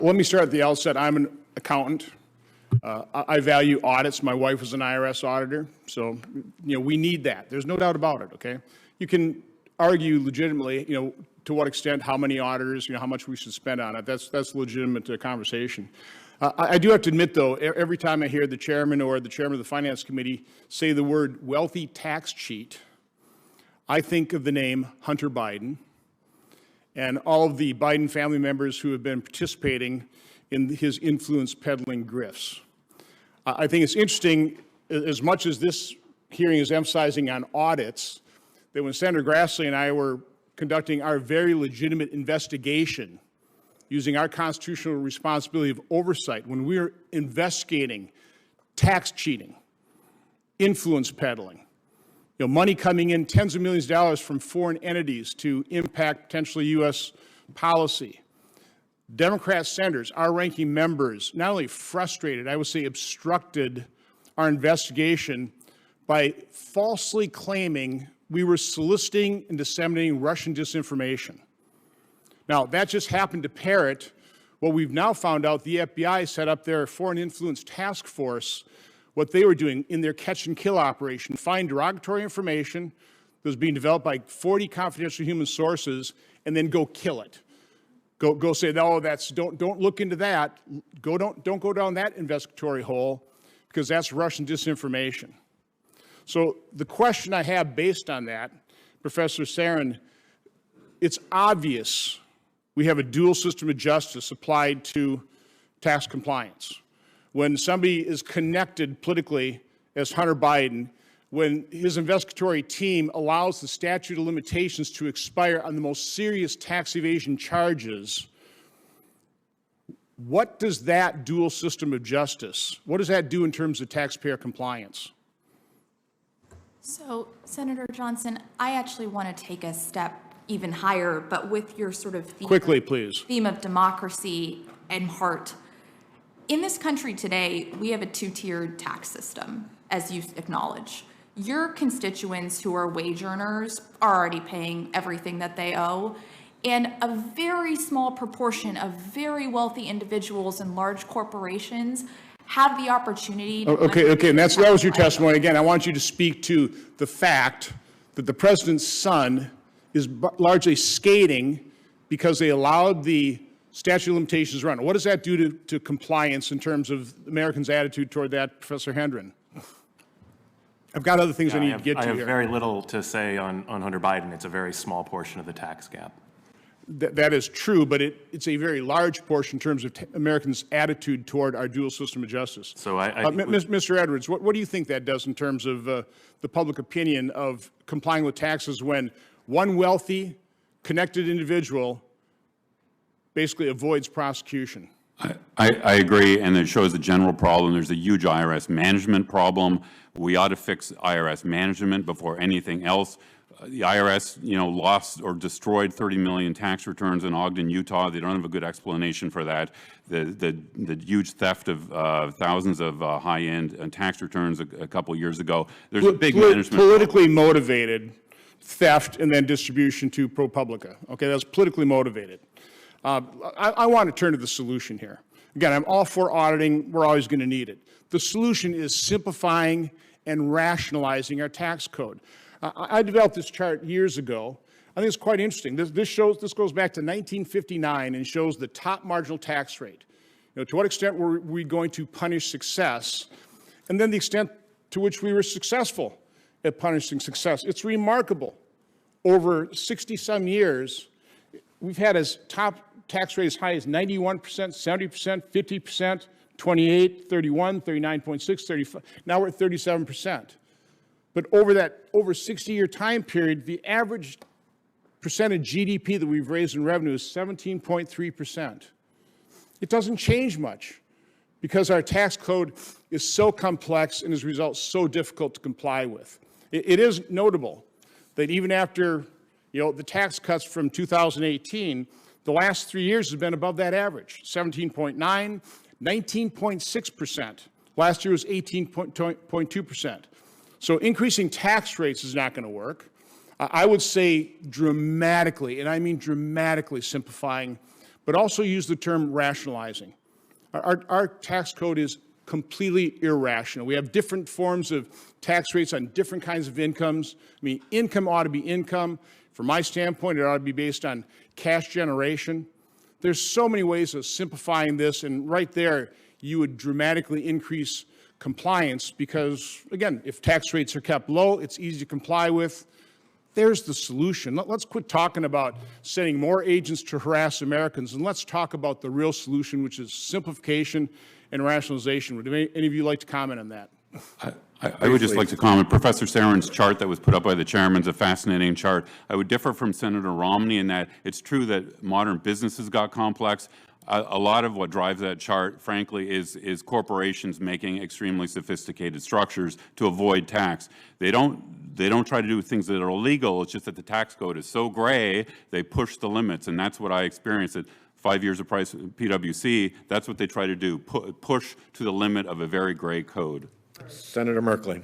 Let me start at the outset. I'm an accountant. I value audits. My wife was an IRS auditor, so we need that. There's no doubt about it. Okay, you can argue legitimately, to what extent, how many auditors, how much we should spend on it. That's legitimate conversation. I do have to admit, though, every time I hear the chairman or the chairman of the Finance Committee say the word wealthy tax cheat, I think of the name Hunter Biden and all of the Biden family members who have been participating in his influence peddling grifts. I think it's interesting, as much as this hearing is emphasizing on audits, that when Senator Grassley and I were conducting our very legitimate investigation using our constitutional responsibility of oversight, when we were investigating tax cheating, influence peddling, money coming in, tens of millions of dollars from foreign entities to impact potentially U.S. policy. Democrat senators, our ranking members, not only frustrated, I would say obstructed our investigation by falsely claiming we were soliciting and disseminating Russian disinformation. Now, that just happened to parrot what we've now found out the FBI set up their Foreign Influence Task Force, what they were doing in their catch and kill operation, find derogatory information that was being developed by 40 confidential human sources, and then go kill it. Go say, no, don't look into that. Don't go down that investigatory hole, because that's Russian disinformation. So the question I have based on that, Professor Sarin, it's obvious we have a dual system of justice applied to tax compliance. When somebody is connected politically as Hunter Biden, when his investigatory team allows the statute of limitations to expire on the most serious tax evasion charges, what does that dual system of justice, what does that do in terms of taxpayer compliance? So, Senator Johnson, I actually want to take a step even higher, but with your sort of theme of democracy and heart. In this country today, we have a two-tiered tax system, as you acknowledge. Your constituents who are wage earners are already paying everything that they owe, and a very small proportion of very wealthy individuals and large corporations have the opportunity to... Okay, and that was your testimony. Again, I want you to speak to the fact that the president's son is largely skating because they allowed the statute of limitations to run. What does that do to compliance in terms of Americans' attitude toward that, Professor Hendren? I've got other things I need to get to here. I have very little to say on Hunter Biden. It's a very small portion of the tax gap. That is true, but it's a very large portion in terms of Americans' attitude toward our dual system of justice. So Mr. Edwards, what do you think that does in terms of the public opinion of complying with taxes when one wealthy, connected individual basically avoids prosecution? I agree, and it shows the general problem. There's a huge IRS management problem. We ought to fix IRS management before anything else. The IRS, lost or destroyed 30 million tax returns in Ogden, Utah. They don't have a good explanation for that. The huge theft of thousands of high-end tax returns a couple years ago. There's a big management politically motivated theft and then distribution to ProPublica. Okay, that's politically motivated. I want to turn to the solution here. Again, I'm all for auditing. We're always going to need it. The solution is simplifying and rationalizing our tax code. I developed this chart years ago. I think it's quite interesting. This goes back to 1959 and shows the top marginal tax rate. To what extent were we going to punish success, and then the extent to which we were successful at punishing success. It's remarkable. Over 60-some years, we've had as top tax rate as high as 91%, 70%, 50%, 28, 31, 39.6, 35. Now we're at 37%. But over that over 60-year time period, the average percent of GDP that we've raised in revenue is 17.3%. It doesn't change much because our tax code is so complex and as a result so difficult to comply with. It is notable that even after the tax cuts from 2018, the last 3 years has been above that average, 17.9, 19.6%. Last year was 18.2%. So increasing tax rates is not going to work. I would say dramatically, and I mean dramatically simplifying but also use the term rationalizing. Our tax code is completely irrational. We have different forms of tax rates on different kinds of incomes. I mean, income ought to be income. From my standpoint, it ought to be based on cash generation. There's so many ways of simplifying this, and right there, you would dramatically increase compliance because, again, if tax rates are kept low, it's easy to comply with. There's the solution. Let's quit talking about sending more agents to harass Americans, and let's talk about the real solution, which is simplification and rationalization. Would any of you like to comment on that? I would just like to comment. Professor Saren's chart that was put up by the chairman is a fascinating chart. I would differ from Senator Romney in that it's true that modern businesses got complex. A lot of what drives that chart, frankly, is corporations making extremely sophisticated structures to avoid tax. They don't try to do things that are illegal. It's just that the tax code is so gray, they push the limits, and that's what I experienced at 5 years of PwC. That's what they try to do, push to the limit of a very gray code. Senator Merkley.